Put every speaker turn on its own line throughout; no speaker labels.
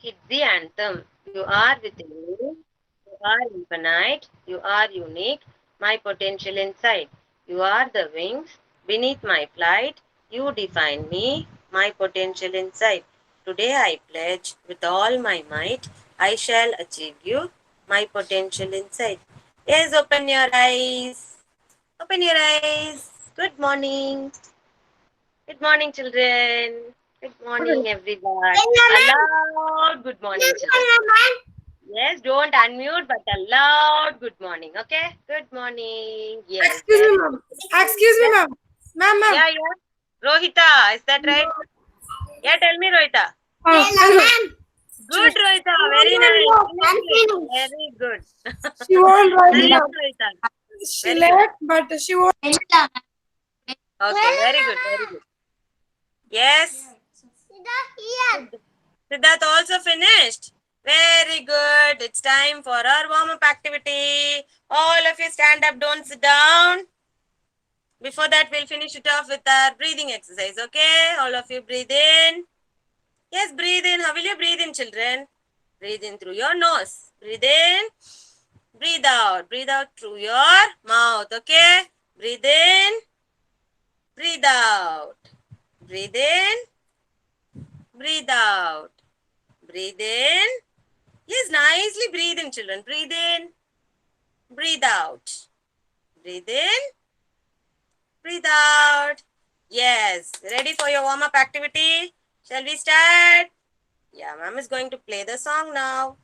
It's the anthem. You are within me. You are infinite. You are unique. My potential inside. You are the wings beneath my flight. You define me. My potential inside. Today I pledge with all my might. I shall achieve you. My potential inside. Yes, open your eyes. Open your eyes. Good morning. Good morning, children. Good morning, everyone. Aloud. Good morning, children. Yes, don't unmute, but a loud good morning. Okay? Good morning. Yes,
Excuse me,
very
ma'am.
good.
Excuse me,
Yes,
ma'am. Ma'am.
yeah, yeah. Rohita, is that right? Yeah, tell me, Rohita.
Ma'am.
Good, Rohita.
She
Very
won't
nice.
write.
Finish it. Very good.
She won't write,
Nice,
ma'am.
Rohita.
She
Very good.
late, but she won't.
Okay, very good. Very good. Yes. Siddharth also finished. Very good. It's time for our warm-up activity. All of you stand up. Don't sit down. Before that, we'll finish it off with our breathing exercise, okay? All of you breathe in. Yes, breathe in. How will you breathe in, children? Breathe in through your nose. Breathe in. Breathe out. Breathe out through your mouth, okay? Breathe in. Breathe out. Breathe in. Breathe out. Breathe in. Yes, nicely breathe in, children. Breathe in. Breathe out. Breathe in. Breathe out. Yes. Ready for your warm-up activity? Shall we start? Yeah, ma'am is going to play the song now.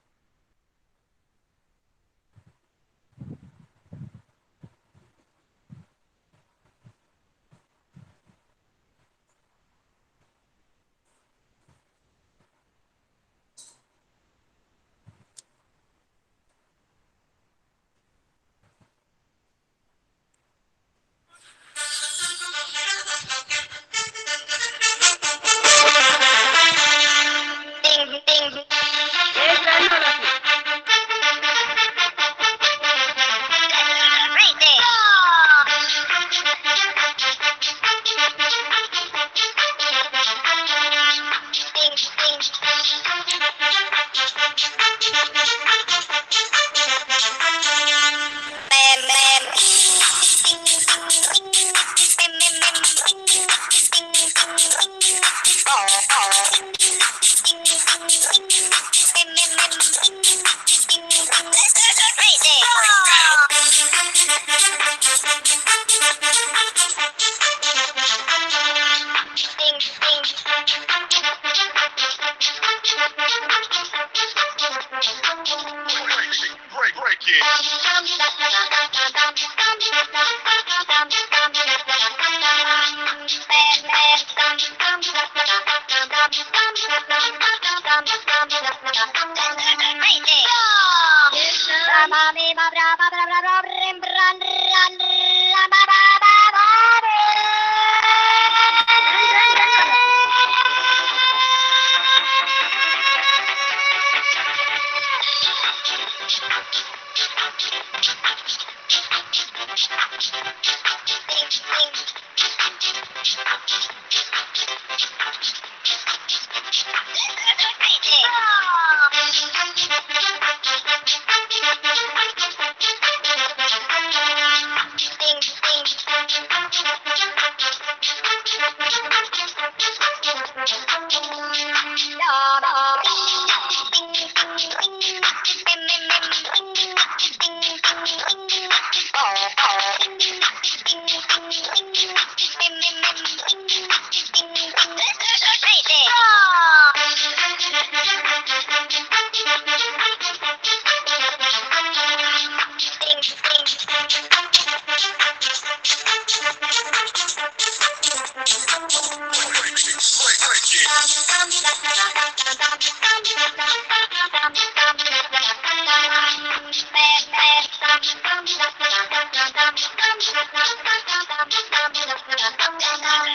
Yes, run all of you.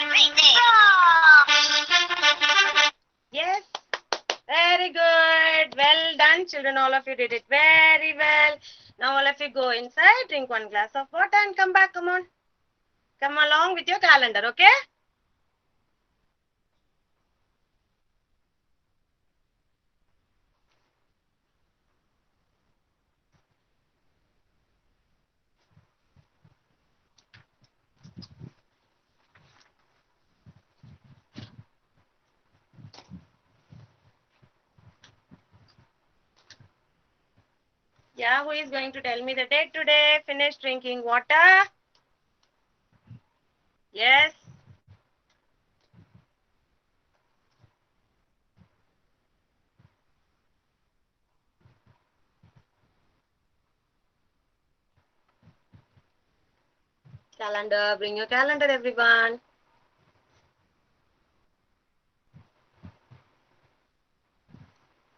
Break Yes, very good. Well done, children. All of you did it very well. Now, all of you go inside, drink one glass of water, and come back. Come on. Come along with your calendar, okay? Yeah, who is going to tell me the date today? Finish drinking water. Yes. Calendar. Bring your calendar, everyone.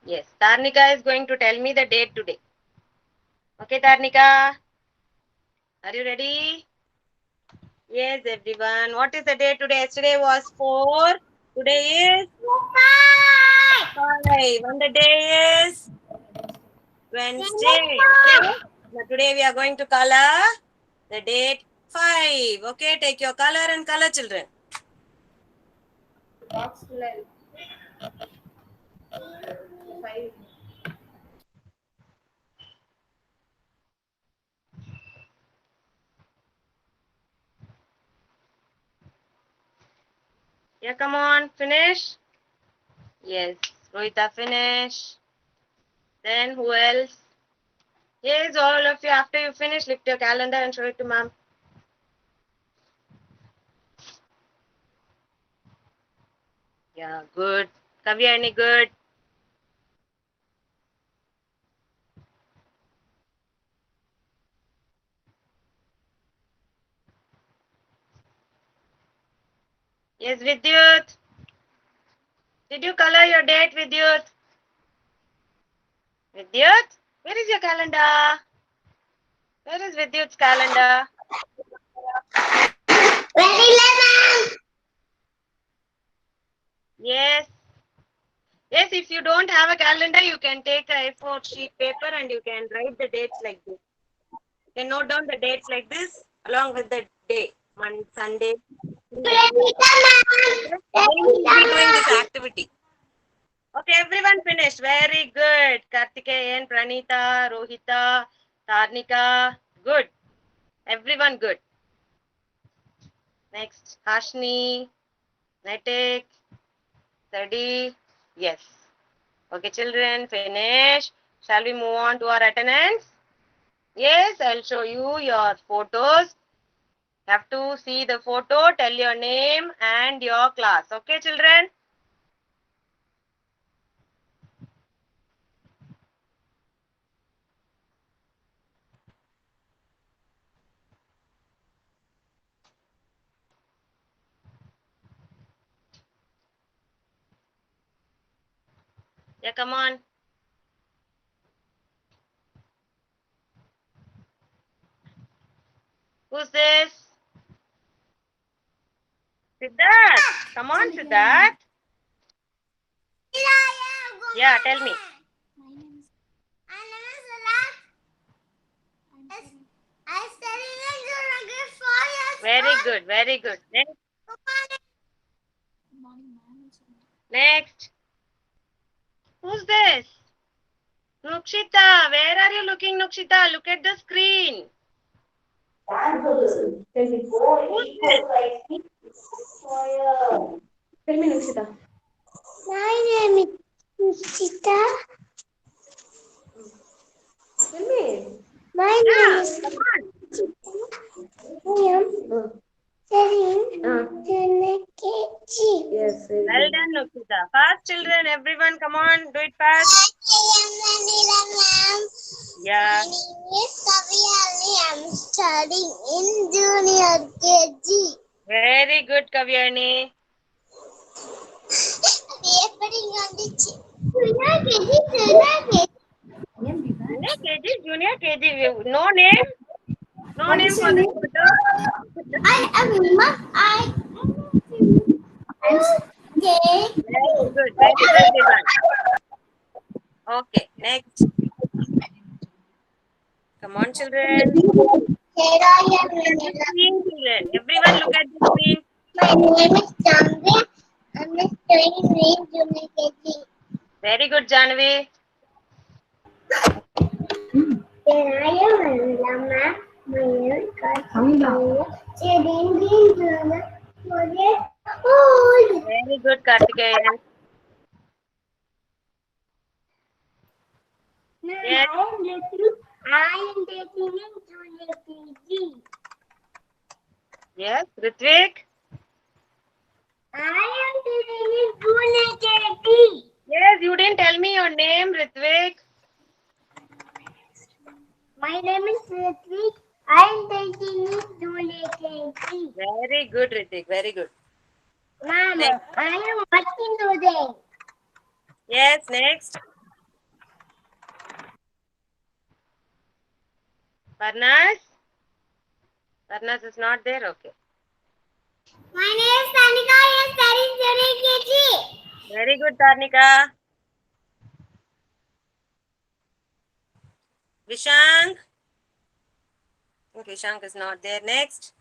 Yes. Tarnika is going to tell me the date today. Okay, Tarnika. Are you ready? Yes, everyone. What is the date today? Yesterday was 4. Today is 5. And the day is Wednesday. Okay. Now today we are going to color the date 5. Okay. Take your color and color, children.
Box 12. 5.
Yeah, come on. Finish. Yes. Rohita, finish. Then who else? Yes, all of you. After you finish, lift your calendar and show it to ma'am. Yeah, good. Kavyani, good. Yes, Vidyut. Did you color your date, Vidyut? Vidyut? Where is your calendar? Where is Vidyut's calendar? Yes. Yes, if you don't have a calendar, you can take a A4 sheet paper and you can write the dates like this. You can note down the dates like this along with the day. Sunday. Today we'll be doing this activity. Okay, everyone finished. Very good. Kartikeyan, Pranita, Rohita, Tarnika. Good. Everyone good. Next, Hashni, Netik, Sadi. Yes. Okay, children, finish. Shall we move on to our attendance? Yes, I'll show you your photos. Have to see the photo, tell your name and your class. Okay, children? Yeah, come on. Who's this? Siddharth. Come on, Siddharth. Yeah, tell me.
My name is Salat. I study in grade 4 years.
Very good, very good. Next.
Good morning, ma'am.
Next. Who's this? Nukshita. Where are you looking, Nukshita? Look at the screen. Who's this?
Tell me, Nukshita.
My name is Nishita.
Tell me.
My
Yeah,
name is
come on.
I am studying in KG.
Yes, very
Well
good.
done, Nukshita. Fast, children. Everyone, come on. Do it fast.
I am Manila, ma'am.
Yeah.
My name is Kavyali. I am studying in junior KG.
Very good, Kavyani. Junior KG. No name? No
What
name
is
for
your
this
name?
photo?
I am
Very good. Very good, Divan. Okay, next. Come on, children.
Here I am,
Look at the
Manila.
screen, children. Everyone look at the screen.
My name is Chandra. I'm studying in junior KG.
Very good, Janvi.
Here I am, Manila, ma'am. My name is Karthikeya. Studying in junior old.
Very good, Kartikeyan. Yes.
I am little I am taking in junior KG.
Yes, Ritvik.
I am taking in junior KG.
Yes, you didn't tell me your name, Ritvik.
My name is Ritvik. I am taking in junior KG.
Very good, Ritvik. Very good.
Mama,
Next.
I am working today.
Yes, next. Parnas. Parnas is not there. Okay.
My name is Tanika. I am studying junior KG.
Very good, Tarnika. Vishank. Okay, Vishank is not there. Next.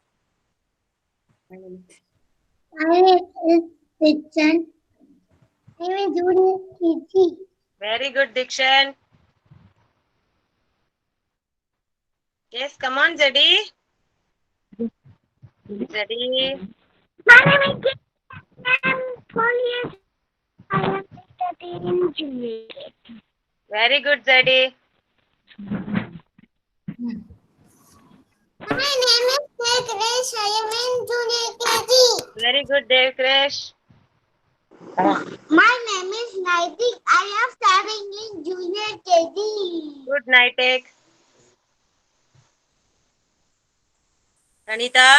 My name is Dikshan. I am junior KG.
Very good, Dikshan. Yes, come on, Zeddy. Zeddy.
My name is Dikshan. I am 4 years. I am studying junior KG.
Very good, Zeddy.
My name is Krish. I am in junior KG.
Very good, Dev Krish.
My name is Naitik. I am studying in junior KG.
Good night, Ek. Anita.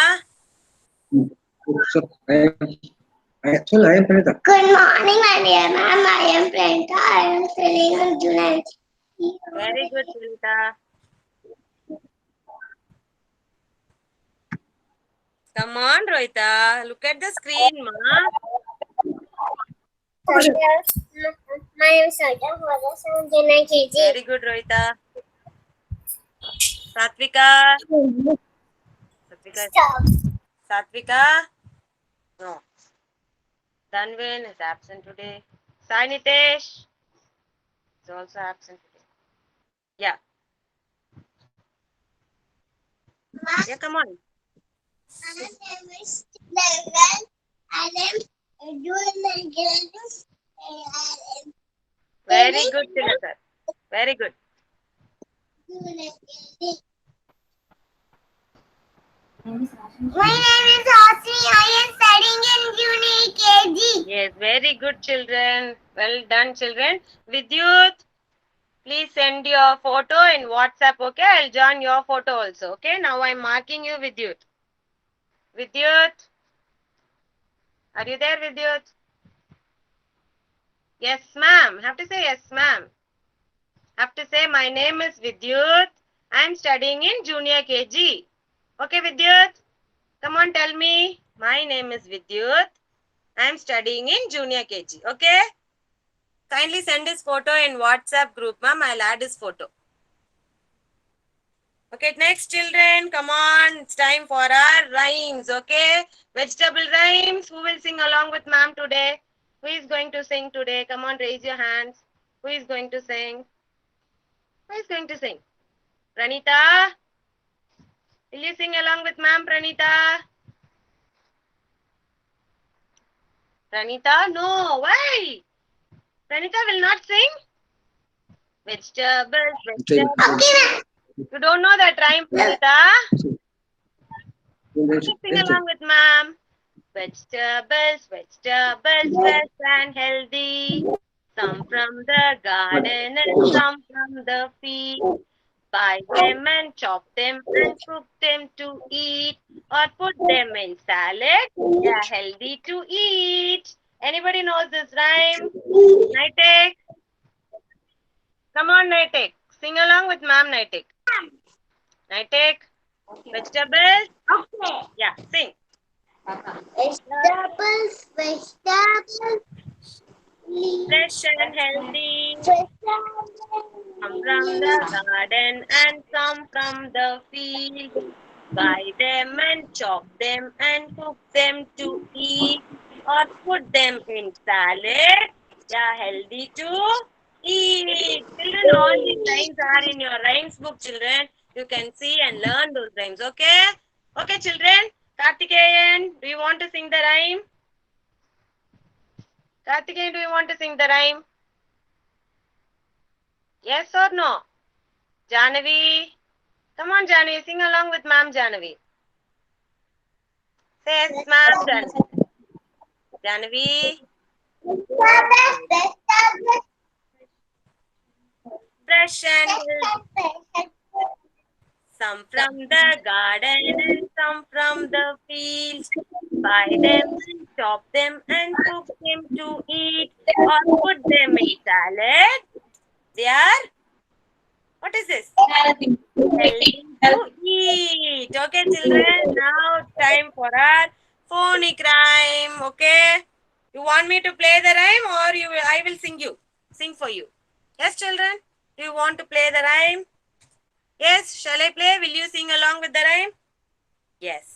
Actually, I am Pranita.
Good morning, my dear ma'am. I am Priyanka. I am studying in junior KG.
Very good, Anita. Come on, Rohita. Look at the screen, ma.
My name is Saja. I am junior KG.
Very good, Rohita. Satvika. Satvika.
Stop.
Satvika. No. Danvin is absent today. Sai Nitesh is also absent today. Yeah. Yeah, come on.
My name is Devan. I am junior KG.
Very good, Tilakar. Very good.
My name is Asri. I am studying in junior KG.
Yes, very good, children. Well done, children. Vidyut, please send your photo in WhatsApp, okay? I'll join your photo also, okay? Now I'm marking you, Vidyut. Vidyut, are you there, Vidyut? Yes, ma'am. Have to say yes, ma'am. Have to say my name is Vidyut. I'm studying in junior KG. Okay, Vidyut? Come on, tell me. My name is Vidyut. I'm studying in junior KG. Okay? Kindly send his photo in WhatsApp group, ma'am. I'll add his photo. Okay, next children, come on. It's time for our rhymes, okay? Vegetable rhymes. Who will sing along with ma'am today? Who is going to sing today? Come on, raise your hands. Who is going to sing? Who is going to sing? Pranita? Will you sing along with ma'am, Pranita? Pranita? No, why? Pranita will not sing? Vegetables, vegetables.
Okay,
You don't know that rhyme, Pranita? Sing along with ma'am. Vegetables, vegetables, fresh and healthy. Some from the garden and some from the field. Buy them and chop them and cook them to eat. Or put them in salad. They are healthy to eat. Anybody knows this rhyme? Naitek? Come on, Naitek. Sing along with ma'am, Naitek. Naitek? Vegetables?
okay.
Yeah, sing.
Vegetables, vegetables.
Fresh and healthy.
Vegetables.
Some from the garden and some from the field. Buy them and chop them and cook them to eat. Or put them in salad. They are healthy to eat. Children, all these rhymes are in your rhymes book, children. You can see and learn those rhymes, okay? Okay, children. Kartikeyan, do you want to sing the rhyme? Kartikeyan, do you want to sing the rhyme? Yes or no? Janavi. Come on, Janavi, sing along with Ma'am Janavi. Say yes, Ma'am Janavi. Janavi. Fresh and healthy. Some from the garden and some from the field. Buy them and chop them and cook them to eat or put them in salad. They are, what is this? Healthy to eat. Okay, children, now time for our phonic rhyme. Okay, you want me to play the rhyme or I will sing for you? Yes, children, do you want to play the rhyme? Yes, shall I play? Will you sing along with the rhyme? Yes.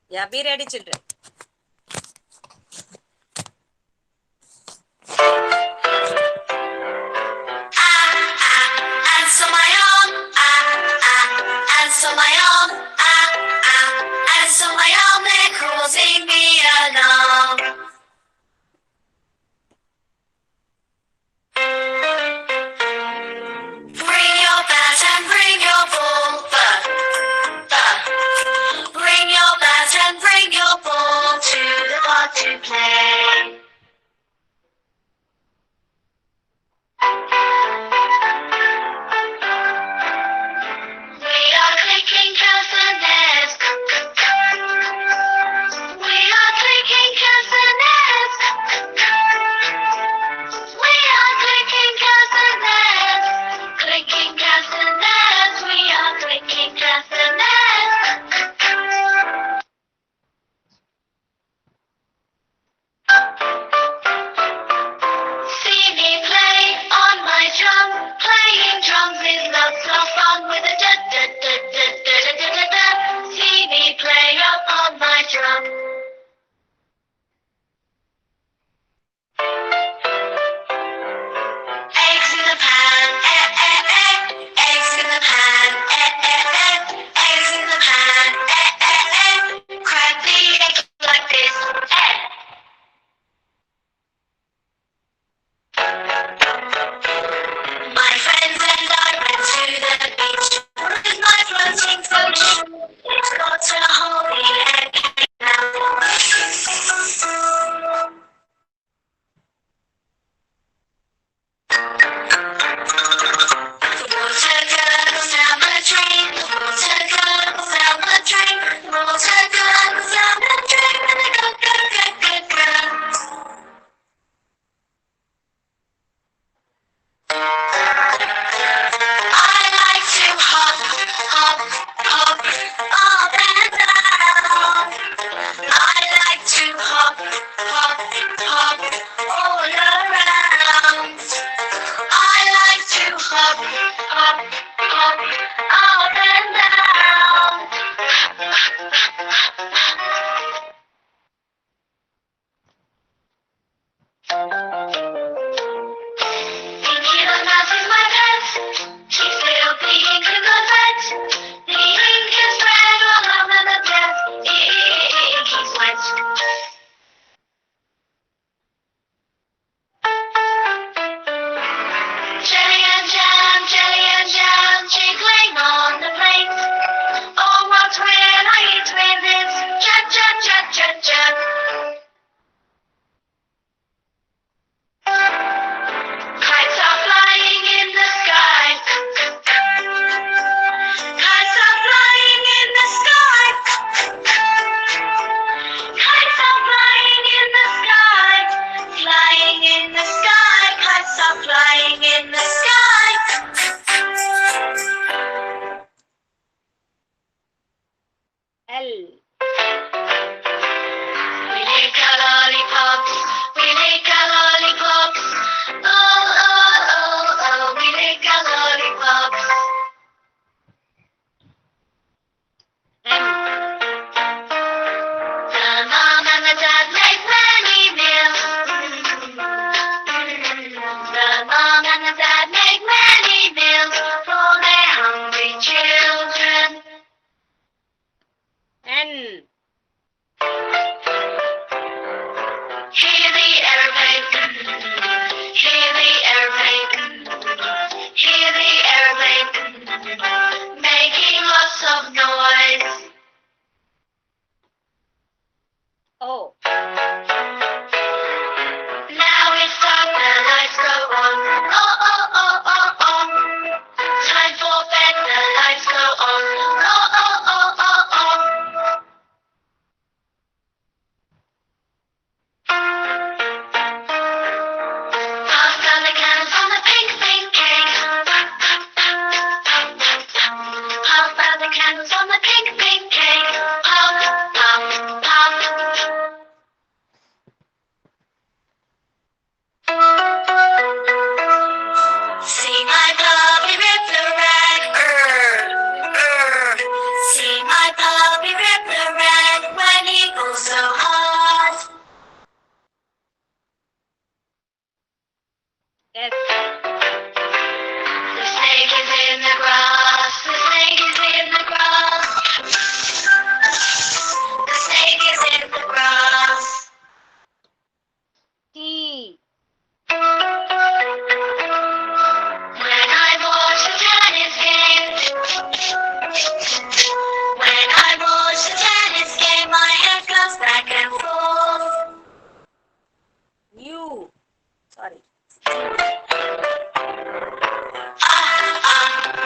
Yeah, be ready, children.
Answer my own, answer my own, answer my own, they're causing me alarm. Bring your bat and bring your ball, bring your bat and bring your ball to the park to play. We are clicking castanets. We are clicking castanets. We are clicking castanets. Clicking castanets. We are clicking castanets. See me play on my drum. Playing drums is lots of fun with a da da da da da da da da. See me play on my drum. Eggs in the pan, eh eh eh. Eggs in the pan, eh eh eh. Eggs in the pan, eh eh eh. Crack the egg like this, eh. My friends and I went to the candles on the pink, pink cake. Puff, puff, puff. See my puppy rip the rag, See my puppy rip the rag when he goes so hard.
Yes.
The snake is in the grass, the snake is in the grass. The snake is in the grass.
T.
When I watch the tennis game, when I watch the tennis game, my head goes back and forth.
U. Sorry.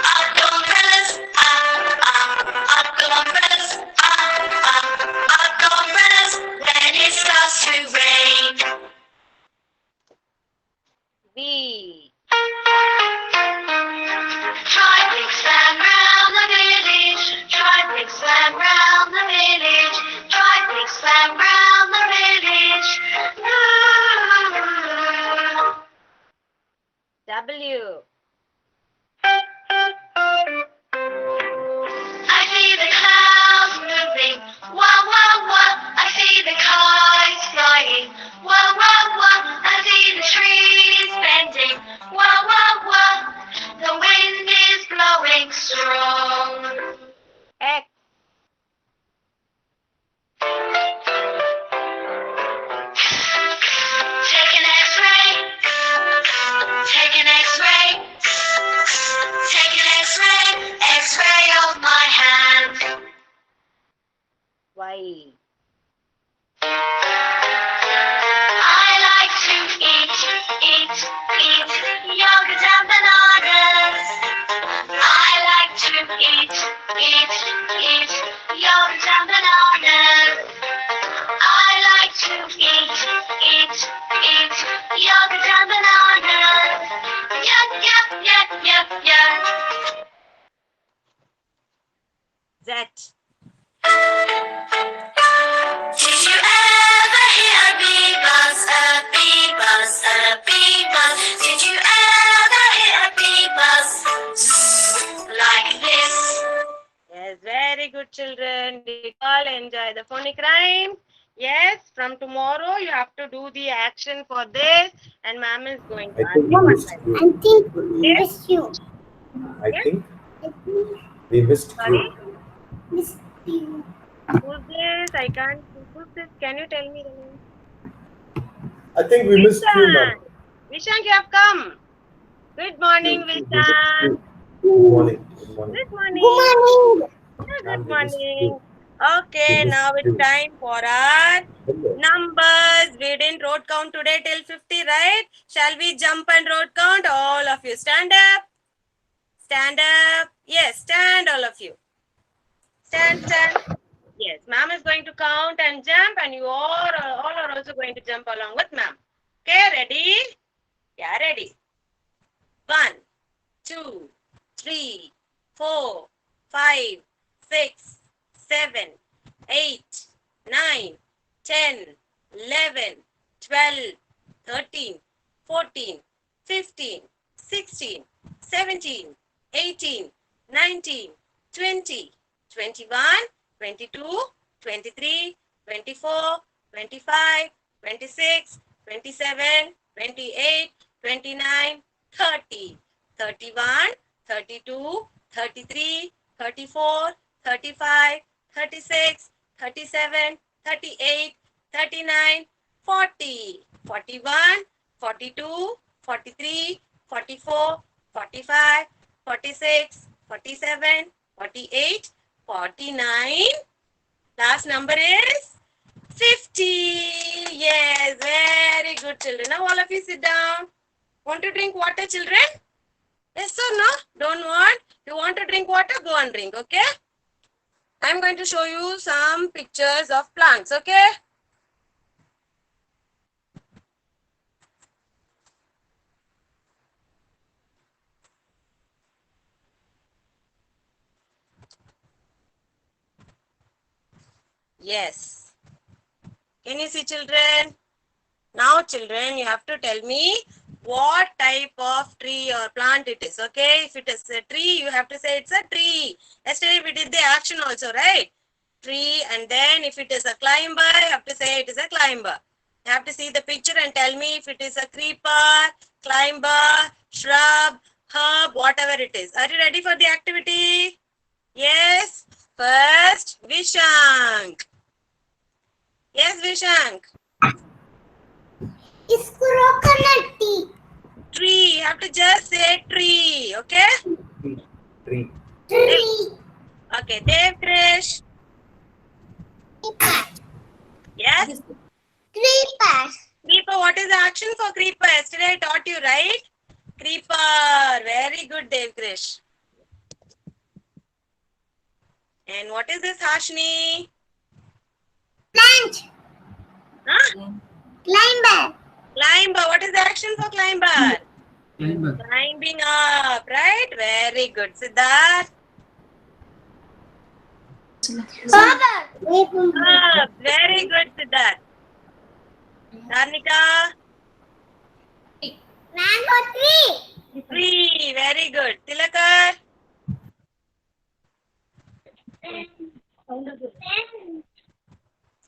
Up umbrellas, up umbrellas, up umbrellas. When it starts to rain.
V.
Try big slam round the village. Try big slam round the village. Try big slam round the village.
W.
I see the clouds moving. Wah wah wah. I see the kites flying. Wah wah wah. I see the trees bending. Wah wah wah. The wind is blowing strong.
X.
Take an X-ray. Take an X-ray. Take an X-ray. X-ray of my hand.
Y.
I like to eat yogurt and bananas. I like to eat yogurt and bananas. I like to eat yogurt and bananas. Yup, yup, yup, yup, yup.
Z.
Did you ever hear a bee buzz, a bee buzz, a bee buzz? Did you ever hear a bee buzz? Zzz, like this.
Yes, very good children. Did you all enjoy the phonic rhyme? Yes, from tomorrow you have to do the action for this and ma'am is going to
I
ask
think
you
we
one
missed
by one.
you.
I think we miss you.
I think
I think
we missed
Sorry?
you.
miss you.
Who's this? I can't. Who's this? Can you tell me the name?
I think we missed you,
Vishan.
ma'am.
Vishan, you have come. Good morning,
We missed
Vishan.
you. Good morning. Good morning.
Good morning.
Good morning.
Yeah,
Ma'am,
good
we missed
morning.
you.
Okay,
We missed
now it's
you.
time for our
Hello.
numbers. We didn't road count today till 50, right? Shall we jump and road count? All of you stand up. Stand up. Yes, stand all of you. Stand, stand. Yes, ma'am is going to count and jump and you all are also going to jump along with ma'am. Okay, ready? Yeah, ready. 1, 2, 3, 4, 5, 6, 7, 8, 9, 10, 11, 12, 13, 14, 15, 16, 17, 18, 19, 20, 21, 22, 23, 24, 25, 26, 27, 28, 29, 30, 31, 32, 33, 34, 35, 36, 37, 38, 39, 40, 41, 42, 43, 44, 45, 46, 47, 48, 49. Last number is 50. Yes, very good children. Now all of you sit down. Want to drink water, children? Yes or no? Don't want? You want to drink water? Go and drink, okay? I'm going to show you some pictures of plants, okay? Yes. Can you see, children? Now, children, you have to tell me what type of tree or plant it is. Okay, if it is a tree, you have to say it's a tree. Yesterday we did the action also, right? Tree, and then if it is a climber, you have to say it is a climber. You have to see the picture and tell me if it is a creeper, climber, shrub, herb, whatever it is. Are you ready for the activity? Yes. First, Vishank. Yes, Vishank.
It's coconut tea.
Tree. You have to just say tree. Okay?
Tree.
Tree.
Okay. Dev Krish.
Creeper.
Yes?
Creeper.
Creeper. What is the action for creeper? Yesterday I taught you, right? Creeper. Very good, Dev Krish. And what is this, Hashni?
Plant.
Huh?
Climber.
Climber. What is the action for climber?
Climber.
Climbing up, right? Very good. Siddharth. Up. Very good, Siddharth. Dharnika.
Mango tree.
Tree. Very good. Tilakar.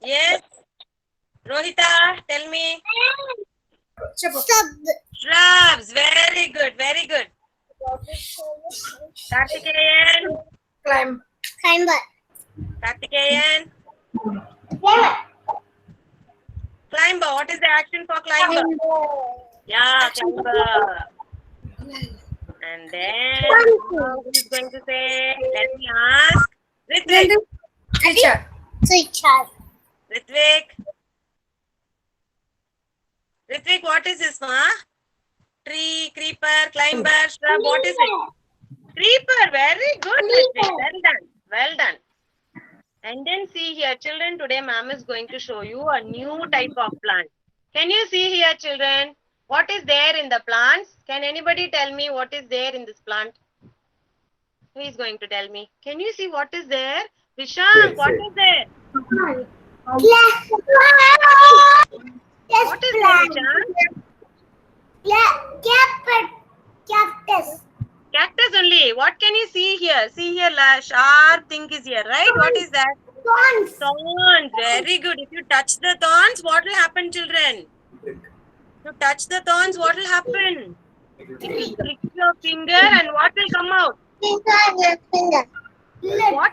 Yes. Rohita, tell me. Shrubs. Very good. Very good. Kartikeyan.
Climber.
Kartikeyan.
Climber.
Climber. What is the action for climber? Yeah, climber. And then who is going to say? Let me ask. Ritvik.
Teacher.
Ritvik. Ritvik, what is this, ma? Tree, creeper, climber, shrub. What is it? Creeper. Very good, Ritvik. Well done. Well done. And then see here, children, today ma'am is going to show you a new type of plant. Can you see here, children? What is there in the plants? Can anybody tell me what is there in this plant? Who is going to tell me? Can you see what is there? Vishank, what is there? What is there, Vishank?
Cactus.
Cactus only. What can you see here? See here, sharp thing is here, right? What is that?
Swans.
Thorns. Very good. If you touch the thorns, what will happen, children? If you touch the thorns, what will happen? You prick your finger and what will come out? What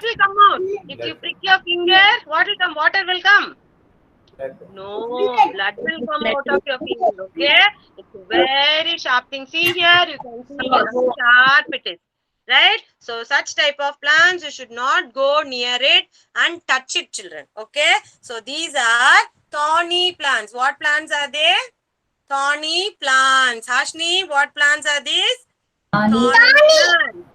will come out? If you prick your finger, what will come? Water will come. No, blood will come out of your finger, okay? It's a very sharp thing. See here, you can see how sharp it is, right? So, such type of plants, you should not go near it and touch it, children, okay? So, these are thorny plants. What plants are they? Thorny plants. Hashni, what plants are these? Thorny plants.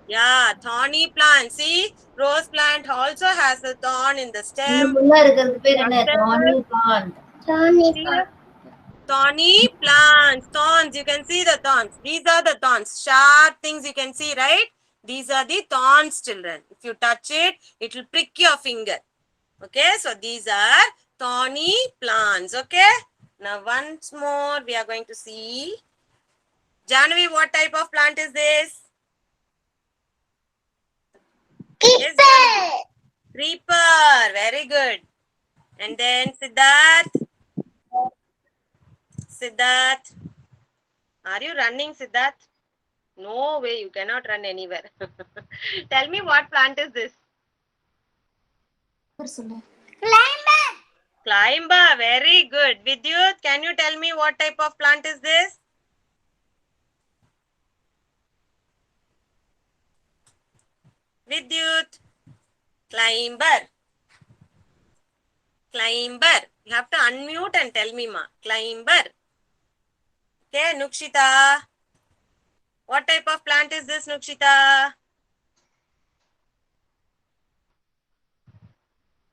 Yeah, thorny plants. See, rose plant also has a thorn in the stem. Thorny plants. Thorns. You can see the thorns. These are the thorns. Sharp things you can see, right? These are the thorns, children. If you touch it, it will prick your finger. Okay, so these are thorny plants. Okay. Now, once more, we are going to see. Janvi, what type of plant is this? Yes, Janvi. Creeper. Very good. And then Siddharth. Siddharth. Are you running, Siddharth? No way, you cannot run anywhere. Tell me what plant is this?
Climber.
Climber. Very good. Vidyut, can you tell me what type of plant is this? Vidyut. Climber. Climber. You have to unmute and tell me, ma. Climber. Okay, Nukshita. What type of plant is this, Nukshita?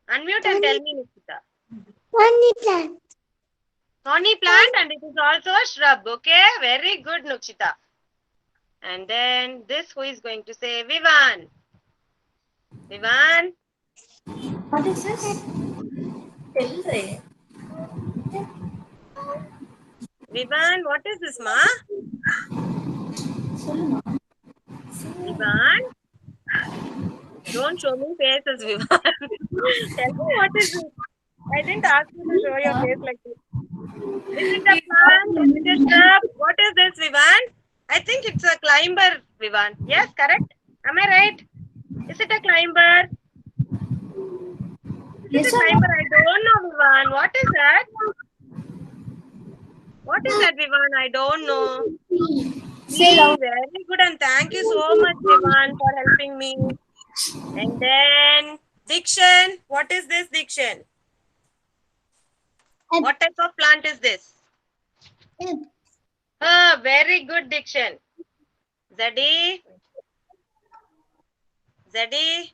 Unmute and tell me, Nukshita.
Thorny plant.
Thorny plant and it is also a shrub. Okay, very good, Nukshita. And then this, who is going to say? Vivan. Vivan.
What is this?
Vivan, what is this, ma? Vivan, don't show me faces, Vivan. Tell me what is it. I didn't ask you to show your face like this. Is it a plant? Is it a shrub? What is this, Vivan? I think it's a climber, Vivan. Yes, correct? Am I right? Is it a climber? Is it a climber? I don't know, Vivan. What is that? What is that, Vivan? I don't know. Very good, and thank you so much, Vivan, for helping me. And then Dikshan. What is this, Dikshan? What type of plant is this? Very good, Dikshan. Zadi. Zadi.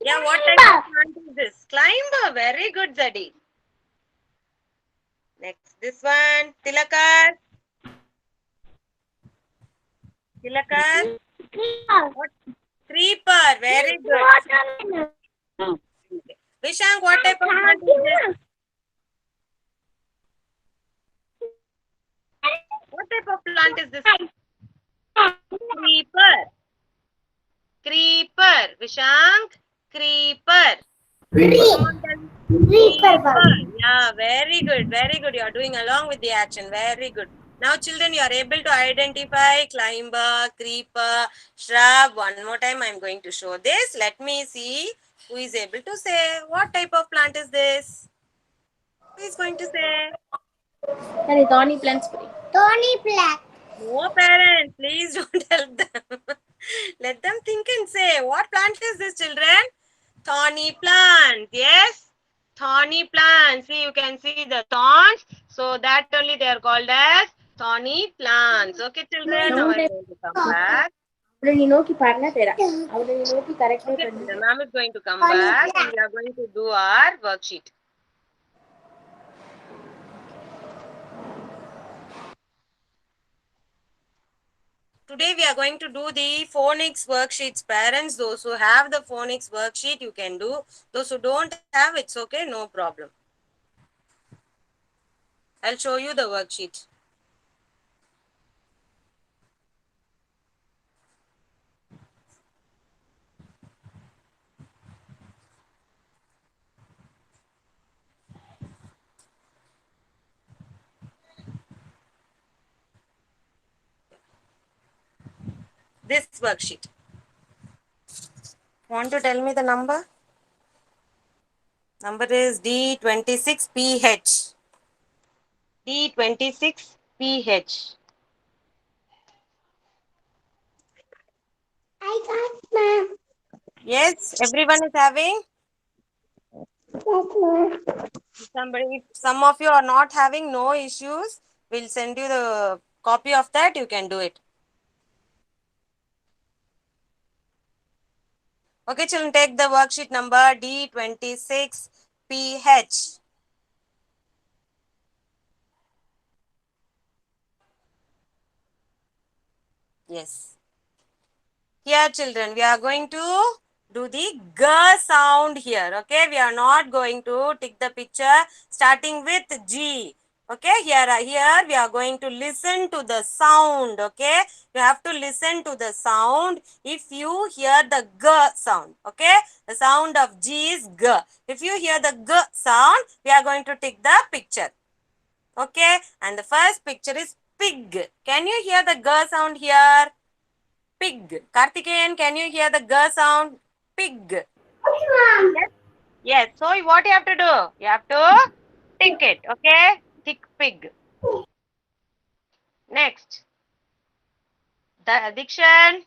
Yeah, what type of plant is this? Climber. Very good, Zadi. Next, this one. Tilakar. Tilakar. What? Creeper. Very good. Vishank, what type of plant is this? What type of plant is this? Creeper. Creeper. Vishank. Creeper. Come on, tell me. Creeper. Yeah, very good. Very good. You are doing along with the action. Very good. Now, children, you are able to identify climber, creeper, shrub. One more time, I am going to show this. Let me see who is able to say what type of plant is this. Who is going to say?
Thorny plants.
Tony Black.
No, parents, please don't help them. Let them think and say, what plant is this, children? Thorny plant. Yes, thorny plant. See, you can see the thorns. So that only they are called as thorny plants. Okay, children. Now I'm going to come back. Okay, the ma'am is going to come back and we are going to do our worksheet. Today we are going to do the phonics worksheets. Parents, those who have the phonics worksheet, you can do. Those who don't have, it's okay, no problem. I'll show you the worksheet. This worksheet. Want to tell me the number? Number is D26PH. D26PH.
I got ma'am.
Yes, everyone is having?
Yes, ma'am.
If some of you are not having, no issues. We'll send you the copy of that. You can do it. Okay, children, take the worksheet number D26PH. Yes. Here, children, we are going to do the G sound here. Okay, we are not going to take the picture starting with G. Okay, here we are going to listen to the sound. Okay, you have to listen to the sound. If you hear the G sound, okay, the sound of G is G. If you hear the G sound, we are going to take the picture. Okay, and the first picture is pig. Can you hear the G sound here? Pig. Karthikeyan, can you hear the G sound? Pig. Yes. Yes. So what you have to do? You have to tick it. Okay. Tick pig. Next. The Dikshan.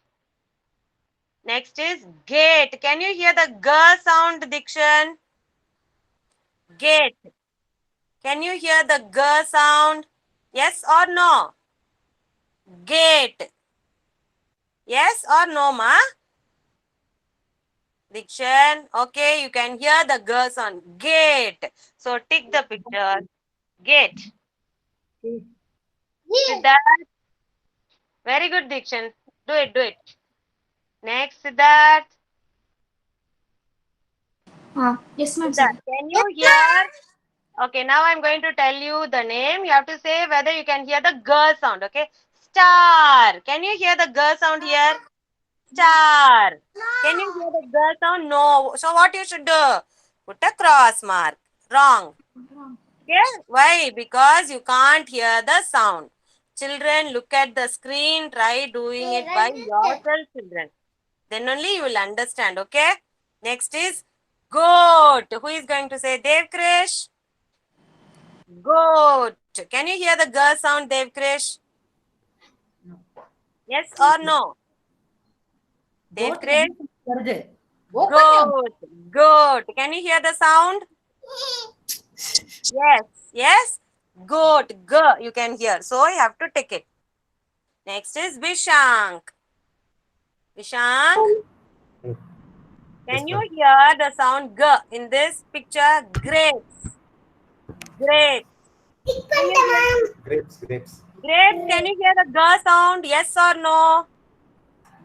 Next is gate. Can you hear the G sound, Dikshan? Gate. Can you hear the G sound? Yes or no? Gate. Yes or no, ma? Dikshan. Okay, you can hear the G sound. Gate. So tick the picture. Gate. Siddharth. Very good, Dikshan. Do it, do it. Next, Siddharth.
Yes, ma'am.
Siddharth, can you hear? Okay, now I'm going to tell you the name. You have to say whether you can hear the g sound. Okay, star. Can you hear the g sound here? Star. Can you hear the g sound? No. So what you should do? Put a cross mark. Wrong. Okay. Why? Because you can't hear the sound. Children, look at the screen. Try doing it by yourself, children. Then only you will understand. Okay. Next is goat. Who is going to say Dev Krish? Goat. Can you hear the g sound, Dev Krish? Yes or no? Dev Krish? Goat. Goat. Can you hear the sound? Yes. Yes. Goat. G. You can hear. So you have to take it. Next is Vishank. Vishank.
Yes,
Can you
ma'am.
hear the sound G in this picture? Grapes. Grapes. Can you hear?
Grapes, grapes.
Grapes. Can you hear the G sound? Yes or no?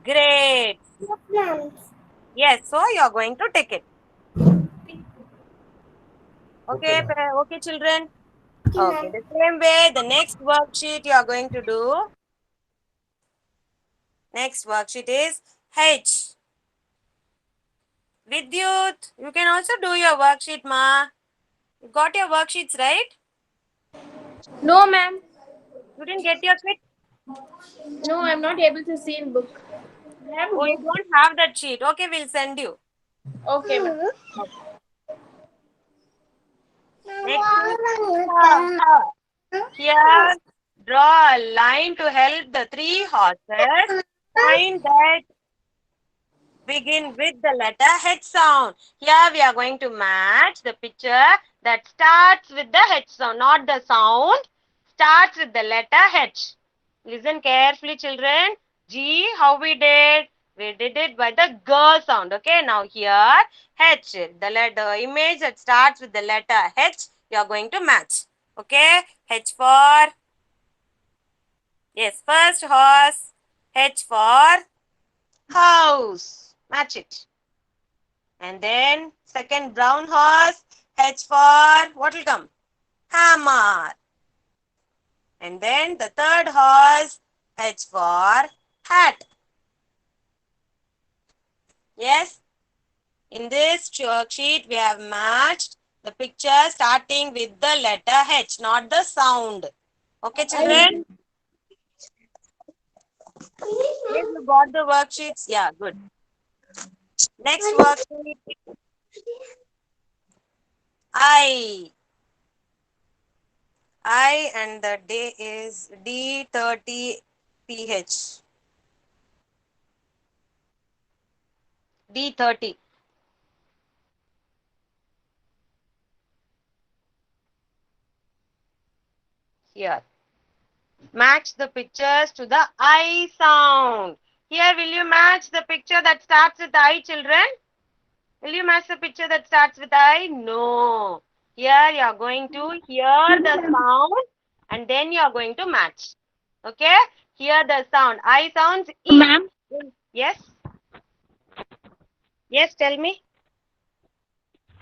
Grapes. Yes. So you are going to take it. Okay,
ma'am.
okay, children. Okay, the same way, the next worksheet you are going to do. Next worksheet is H. Vidyut, you can also do your worksheet, ma. You got your worksheets, right?
No, ma'am.
You didn't get your kit?
No, I'm not able to see in book. I have a
Oh, you
book.
don't have that sheet. Okay, we'll send you.
Okay, ma'am.
Next is here, draw a line to help the three horses find that begin with the letter H sound. Here we are going to match the picture that starts with the H sound, not the sound, starts with the letter H. Listen carefully, children. G, how we did? We did it by the G sound. Okay, now here H, the image that starts with the letter H, you are going to match. Okay, H for, yes, first horse, H for house. Match it. And then second brown horse, H for, what will come? Hammer. And then the third horse, H for hat. Yes, in this worksheet we have matched the picture starting with the letter H, not the sound. Okay, children? Yes, you got the worksheets? Yeah, good. Next worksheet, I. And the day is D30PH. D30. Here. Match the pictures to the I sound. Here, will you match the picture that starts with I, children? Will you match the picture that starts with I? No. Here, you are going to hear the sound and then you are going to match. Okay? Hear the sound. I sounds E.
Ma'am.
Yes? Yes, tell me.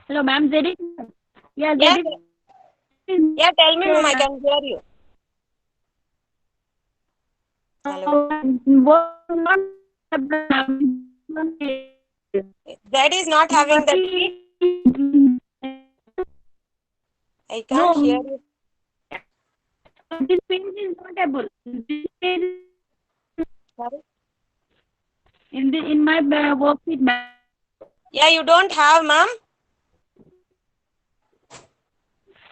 Hello, ma'am. There is. Yeah,
Yes.
there is.
Yeah, tell me, ma'am. I can hear you. Hello. That is not having the T. I can't hear you.
This page is not able. This page
Sorry?
in my worksheet, ma'am.
Yeah, you don't have, ma'am.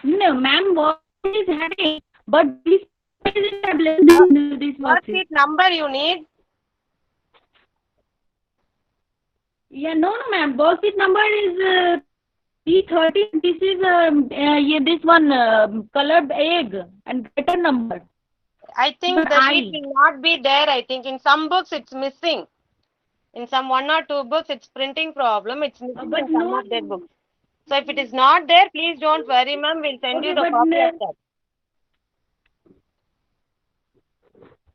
No, ma'am. Worksheet is having, but this page is available. This
What
worksheet.
seat number you need?
Yeah, no, ma'am. Worksheet number is D30. This is yeah, this one colored egg and letter number.
I think
But
the sheet will not be there. I think in some books it's missing. In some 1 or 2 books, it's printing problem. It's missing
but
in some
no.
of their books. So if it is not there, please don't worry, ma'am. We'll send you
Okay,
the
but
copy of that.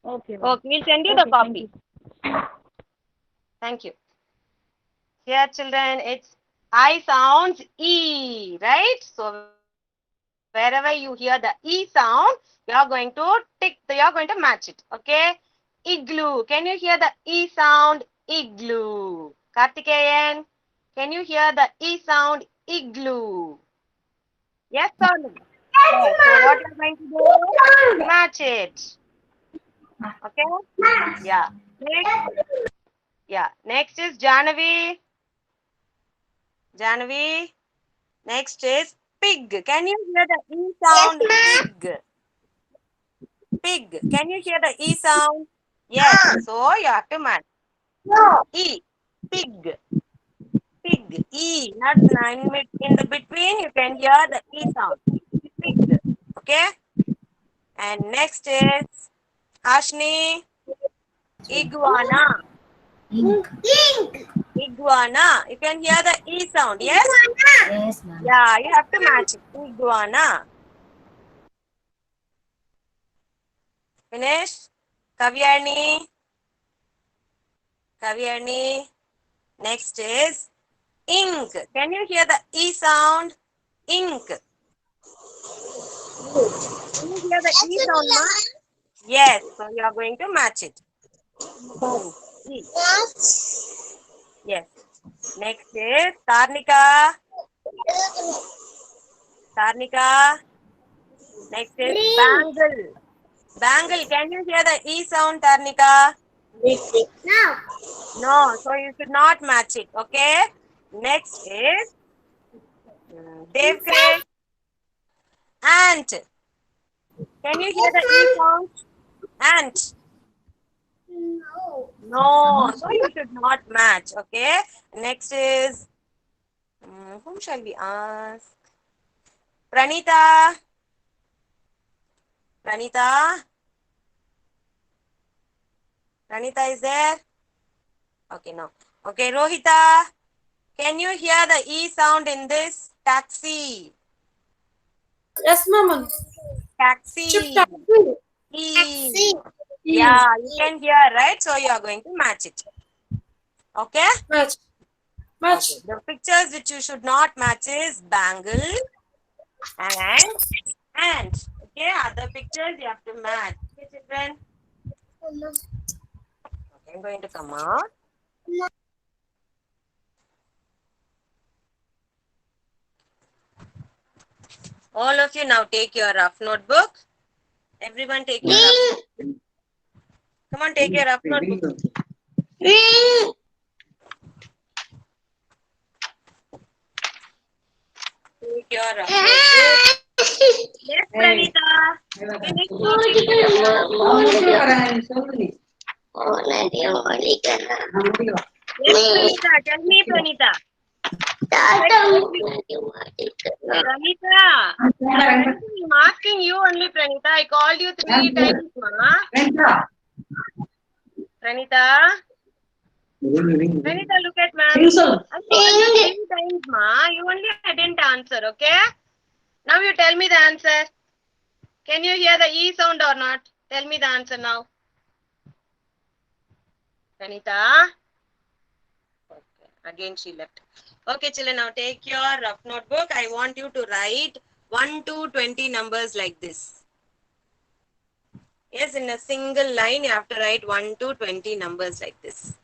okay.
Okay, we'll send you
Okay,
the copy. Thank you. Here, children, it's I sounds E, right? So wherever you hear the E sound, you are going to match it. Okay? Igloo. Can you hear the E sound? Igloo. Kartikeyan, can you hear the E sound? Igloo. Yes or no? Yes. So what you are going to do? Match it. Okay? Yeah. Next is Janavi. Janavi. Next is pig. Can you hear the E sound? Pig. Pig. Can you hear the E sound? Yes. So you have to match. E. Pig. Pig. E. Not in the between. You can hear the E sound. Pig. Okay. And next is Ashni. Iguana. Iguana. You can hear the E sound. Yes.
Yes, ma'am.
Yeah. You have to match it. Iguana. Finish. Kavyani. Kavyani. Next is ink. Can you hear the E sound? Ink. Can you hear the E sound, ma? Yes. So you are going to match it. E. Yes. Next is Tarnika. Tarnika. Next is bangle. Bangle. Can you hear the E sound, Tarnika?
No.
No. So you should not match it. Okay. Next is Devkrish. Ant. Can you hear the E sound? Ant.
No.
No. So you should not match. Okay. Next is whom shall we ask? Pranita. Pranita. Pranita is there? Okay, no. Okay, Rohita. Can you hear the E sound in this? Taxi.
Yes, ma'am.
Taxi. E.
Taxi.
Yeah, you can hear, right? So you are going to match it. Okay?
Match.
Okay. The pictures which you should not match is bangle and okay, other pictures you have to match. Okay, children. Okay, I'm going to come out. All of you now take your rough notebook. Everyone take your rough. Come on, take your rough notebook. Take your rough notebook. Yes, Pranita. Finish teaching. Yes, Pranita. Tell me, Pranita. Pranita. I'm asking you only, Pranita. I called you 3 times, ma. Pranita. Pranita, look at ma'am. I called you 3 times, ma. You only didn't answer, okay? Now you tell me the answer. Can you hear the E sound or not? Tell me the answer now. Pranita. Okay. Again she left. Okay, children, now take your rough notebook. I want you to write 1 to 20 numbers like this. Yes, in a single line, you have to write 1 to 20 numbers like this.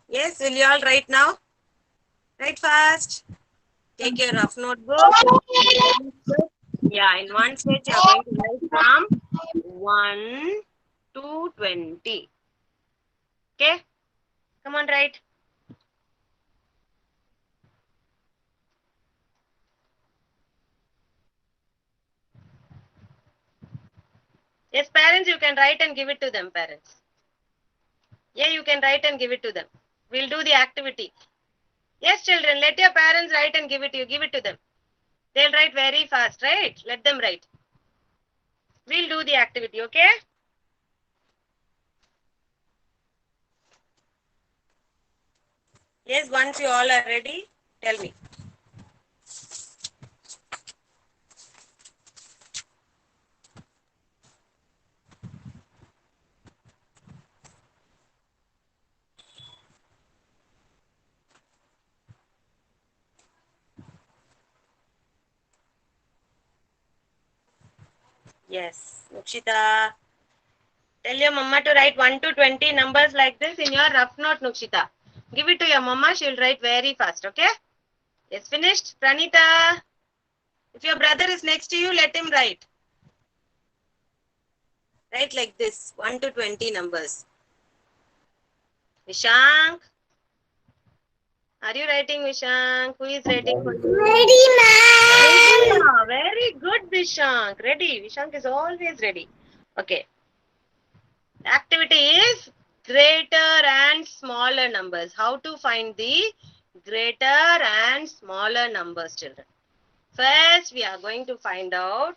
Yes, will you all write now? Write fast. Take your rough notebook. Yeah, in one stretch, you are going to write from 1 to 20. Okay? Come on, write. Yes, parents, you can write and give it to them, parents. Yeah, you can write and give it to them. We'll do the activity. Yes, children, let your parents write and give it to you. Give it to them. They'll write very fast, right? Let them write. We'll do the activity, okay? Yes, once you all are ready, tell me. Yes. Nukshita. Tell your mama to write 1 to 20 numbers like this in your rough note, Nukshita. Give it to your mama. She'll write very fast. Okay? Yes, finished. Pranita. If your brother is next to you, let him write. Write like this. 1 to 20 numbers. Vishank. Are you writing, Vishank? Who is writing for you?
Ready, ma'am.
Yeah, very good, Vishank. Ready. Vishank is always ready. Okay. The activity is greater and smaller numbers. How to find the greater and smaller numbers, children? First, we are going to find out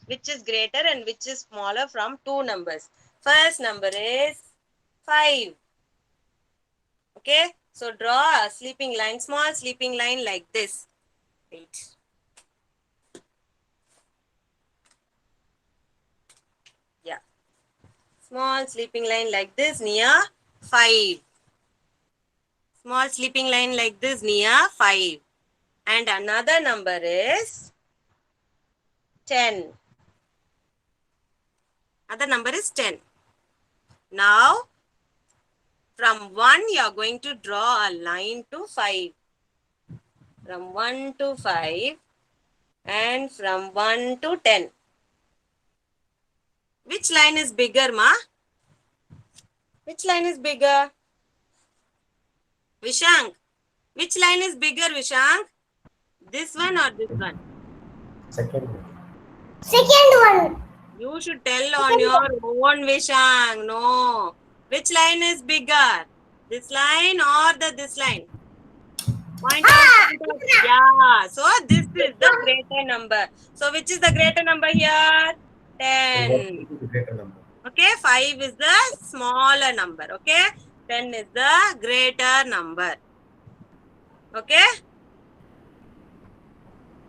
which is greater and which is smaller from two numbers. First number is 5. Okay, so draw a sleeping line, small sleeping line like this. Wait. Yeah. Small sleeping line like this near 5. Small sleeping line like this near 5. And another number is 10. Other number is 10. Now, from 1, you are going to draw a line to 5. From 1 to 5 and from 1 to 10. Which line is bigger, ma? Which line is bigger? Vishank. Which line is bigger, Vishank? This one or this one?
Second one.
Second one.
You should tell on your own, Vishank. No. Which line is bigger? This line or this line? Point out. Yeah. So this is the greater number. So which is the greater number here? 10.
Greater number.
Okay. 5 is the smaller number. Okay. 10 is the greater number. Okay.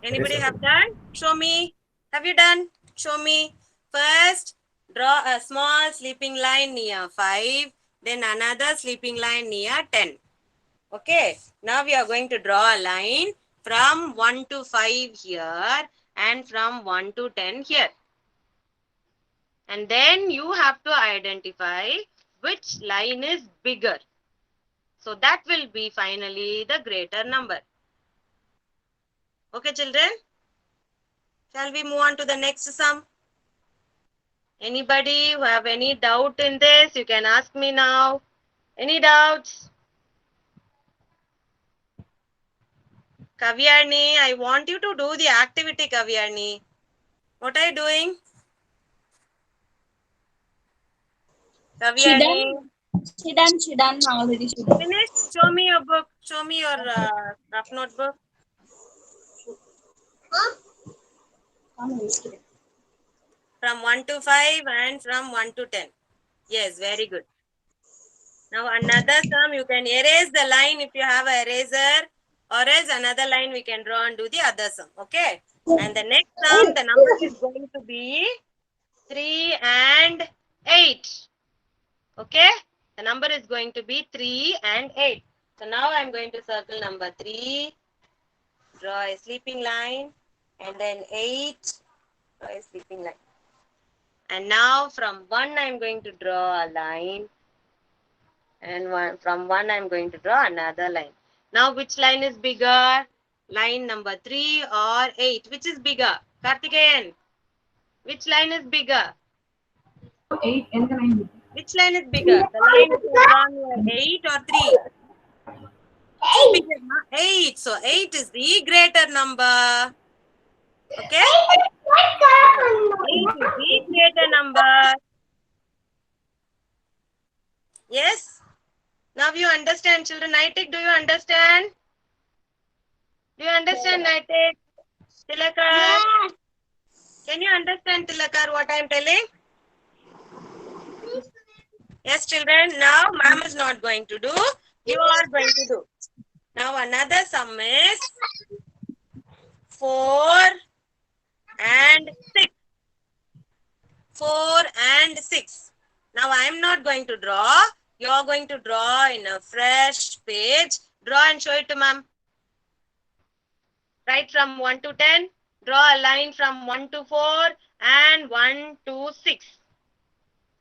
Anybody
Yes,
have done? Show me. Have you done? Show me. First, draw a small sleeping line near 5. Then another sleeping line near 10. Okay. Now we are going to draw a line from 1 to 5 here and from 1 to 10 here. And then you have to identify which line is bigger. So that will be finally the greater number. Okay, children? Shall we move on to the next sum? Anybody who have any doubt in this, you can ask me now. Any doubts? Kavyarni, I want you to do the activity, Kavyarni. What are you doing? Kavyarni,
She done already. She done.
finish. Show me your book. Show me your rough notebook. From 1 to 5 and from 1 to 10. Yes, very good. Now another sum, you can erase the line if you have an eraser, or else another line we can draw and do the other sum. Okay. And the next sum, the number is going to be 3 and 8. Okay. The number is going to be 3 and 8. So now I'm going to circle number 3. Draw a sleeping line. And then 8. Draw a sleeping line. And now from 1 I'm going to draw a line. And from 1 I'm going to draw another line. Now which line is bigger? Line number 3 or 8? Which is bigger? Karthikeyan. Which line is bigger?
8 and the 9.
Which line is bigger? The line is drawn here, 8 or 3? 8. Bigger, no? 8. So 8 is the greater number. Okay? 8 is the greater number. Yes? Now you understand, children. Naitik, do you understand? Do you understand, Naitik? Tilakar? Can you understand, Tilakar, what I am telling? Yes, children. Now, ma'am is not going to do. You are going to do. Now, another sum is 4 and 6. 4 and 6. Now, I am not going to draw. You are going to draw in a fresh page. Draw and show it to ma'am. Right from 1 to 10. Draw a line from 1 to 4 and 1 to 6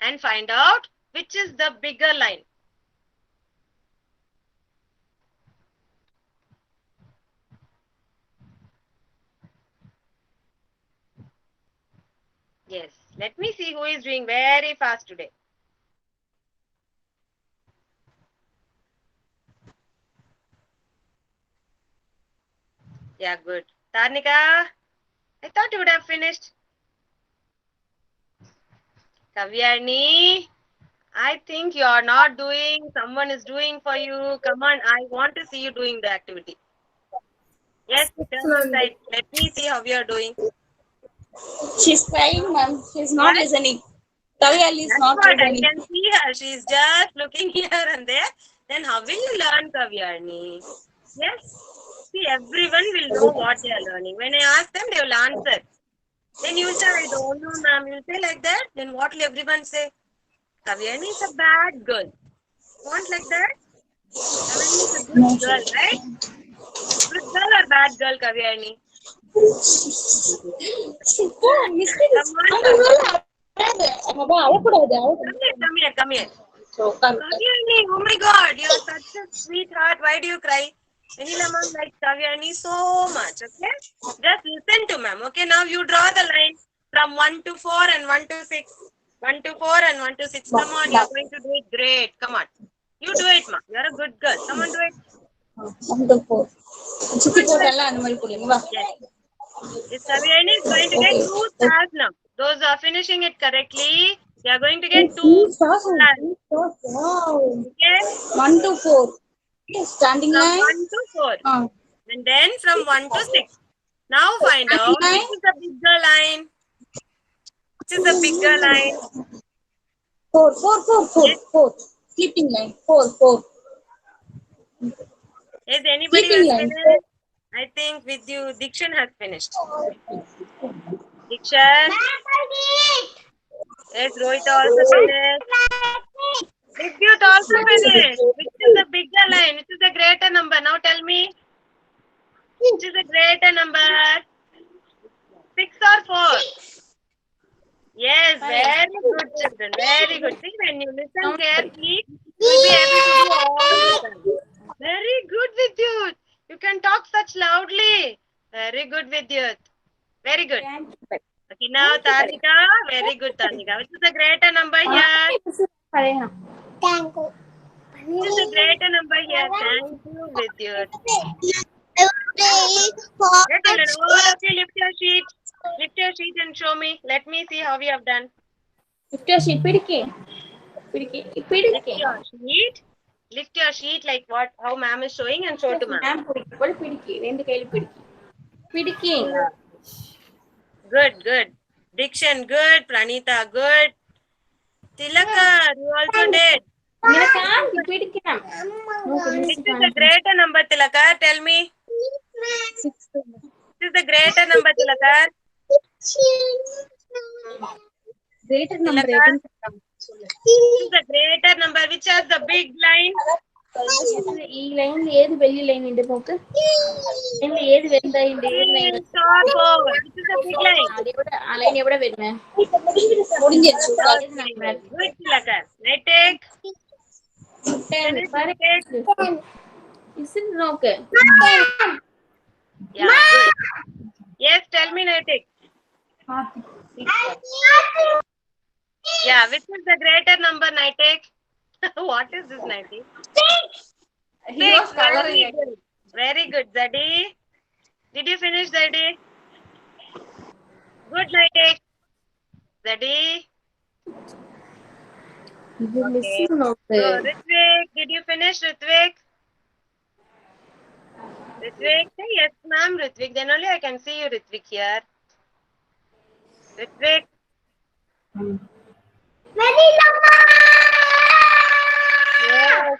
and find out which is the bigger line. Yes, let me see who is doing very fast today. Yeah, good. Tarnika, I thought you would have finished. Kavyani, I think you are not doing. Someone is doing for you. Come on, I want to see you doing the activity. Yes, turn on side. Let me see how you are doing.
She's crying, ma'am. She's not
What?
listening. Kavyali is
That's
not
what I
listening.
can see her. She's just looking here and there. Then how will you learn, Kavyani? Yes. See, everyone will know what they are learning. When I ask them, they will answer. Then you say, I don't know, ma'am. You say like that. Then what will everyone say? Kavyani is a bad girl. Want like that? Kavyani is a good girl, right? Good girl or bad girl, Kavyani? Come on, come here. Kavyani, oh my God, you are such a sweetheart. Why do you cry? Vanilla mom likes Kavyani so much, okay? Just listen to ma'am, okay? Now you draw the line from 1 to 4 and 1 to 6. 1 to 4 and 1 to 6. Come on, you're going to do it great. Come on. You do it, ma'am. You're a good girl. Come on, do it.
Wonderful. Chitti potalla and mari pudinga va.
Yes. This Kavyani is going to get 2 stars now. Those who are finishing it correctly, they are going to get 2 stars.
Wow.
Okay?
1 to 4. Standing
From
line.
1 to 4.
Ah.
And then from 1 to 6. Now find out which is the bigger line. Which is the bigger line?
4. Sleeping line. 4.
Is anybody
Sleeping
else
line.
finished? I think with you, Dikshan has finished. Dikshan? Yes, Rohit also finished. Vidyut also finished. Which is the bigger line? Which is the greater number? Now tell me. Which is the greater number? 6 or 4? Yes, very good children. Very good. See, when you listen carefully, you will be able to do all the time. Very good, Vidyut. You can talk such loudly. Very good, Vidyut. Very good. Okay, now Tarnika. Very good, Tarnika. Which is the greater number here?
Thank you.
Which is the greater number here? Thank you, Vidyut. Okay, children, all of you lift your sheet. Lift your sheet and show me. Let me see how we have done. Lift your sheet. Lift your sheet like what? How ma'am is showing and show to ma'am. Good. Dikshan, good. Pranita, good. Tilaka, you also did. Which is the greater number, Tilaka? Tell me. Which is the greater number, Tilaka?
Greater number.
Tilaka? Which is the greater number? Which has the big line?
ഈ ലൈനിൽ ഏത് വലിയ line ഉണ്ട് നോക്ക് ഏത് വലുതായിട്ട് ഏത് line
Stop over. Which is the big line?
ആ ലൈൻ എവിടെ വരുന്നേ മുടിഞ്ഞു
Good, Tilaka. Right take.
നോക്ക്
Yeah, good. Yes, tell me, Naitik. Yeah, which is the greater number, Naitik? What is this, Naitik? Six. Very good. Very good, Zadi. Did you finish, Zadi? Good, Naitik. Zadi. Okay. So, Ritvik, did you finish, Ritvik? Ritvik, say yes, ma'am, Ritvik. Then only I can see you, Ritvik, here. Ritvik. Yes.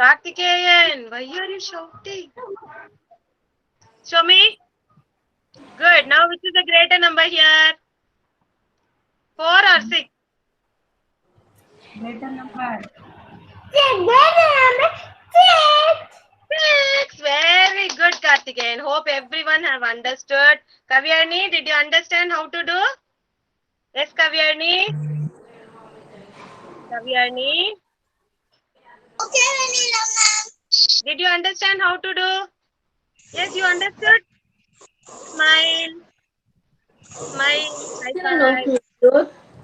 Kartikeyan, why are you shouting? Show me. Good. Now, which is the greater number here? 4 or 6?
Greater number
6. Very good, Kartikeyan. Karthikeyan. Hope everyone have understood. Kavyani, did you understand how to do? Yes, Kavyani. Kavyani,
Okay, Vanilla ma'am.
did you understand how to do? Yes, you understood. Smile. Smile. High five.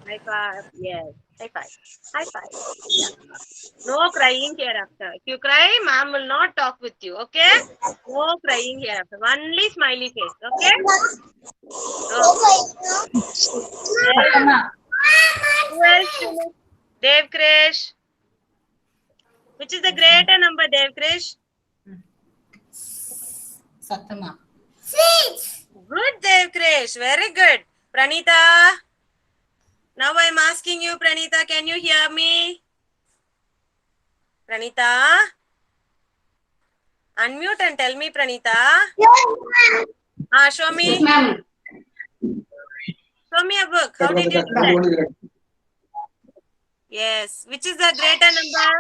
High five. Yes. High five. High five. Yeah. No crying hereafter. If you cry, ma'am will not talk with you. Okay? No crying hereafter. Only smiley face. Okay? Okay. Yes. Who else finished? Dev Krish. Which is the greater number, Dev Krish?
Satama.
Good, Dev Krish. Very good. Pranita. Now I'm asking you, Pranita, can you hear me? Pranita? Unmute and tell me, Pranita. Show me.
Yes, ma'am.
Show me a book. How did you do that? Yes. Which is the greater number?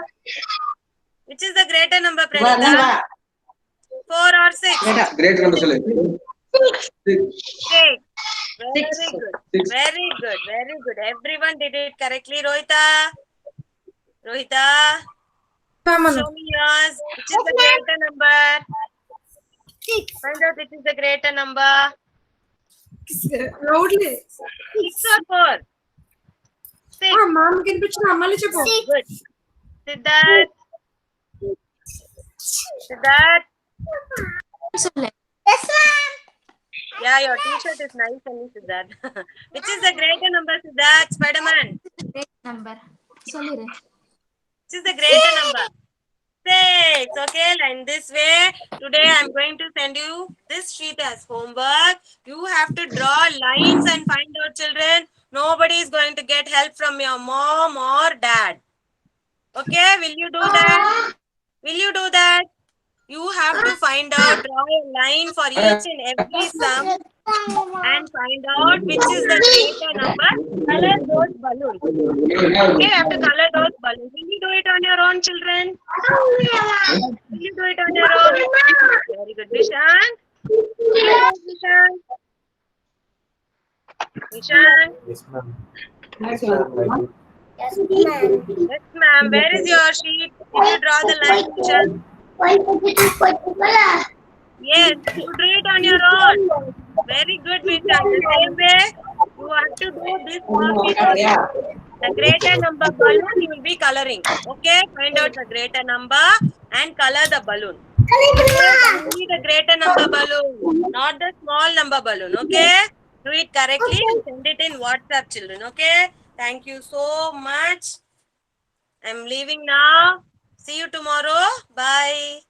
Which is the greater number, Pranita? 4 or 6?
Great number, Sule. 6.
6. Very good. Very good. Very good. Everyone did it correctly. Rohita. Rohita. Show me yours. Which is the greater number?
6.
Find out which is the greater number.
Loudly.
6 or 4? 6.
Mom can pitch Amali Chapo.
Good. Siddharth. Siddharth.
Yes, ma'am.
Yeah, your t-shirt is nice, only Siddharth. Which is the greater number, Siddharth? Spider-Man.
Number. Solire.
Which is the greater number? 6. Okay, in this way, today I'm going to send you this sheet as homework. You have to draw lines and find out, children. Nobody is going to get help from your mom or dad. Okay, will you do that? Will you do that? You have to find out, draw a line for each and every sum and find out which is the greater number. Color those balloons. Okay, you have to color those balloons. Will you do it on your own, children? Will you do it on your own? Very good. Vishant. Yes, Vishant. Vishant.
Yes, ma'am.
Yes,
Yes, ma'am. I
ma'am.
did.
Yes, ma'am.
Yes, ma'am. Where is your sheet? Did you draw the line, Vishant?
Why did you put the color?
Yes, you do it on your own. Very good, Vishant. The same way, you have to do this work.
Yeah.
The greater number balloon you will be coloring. Okay, find out the greater number and color the balloon. Only the greater number balloon, not the small number balloon. Okay, do it correctly and send it in WhatsApp, children. Okay, thank you so much. I'm leaving now. See you tomorrow. Bye.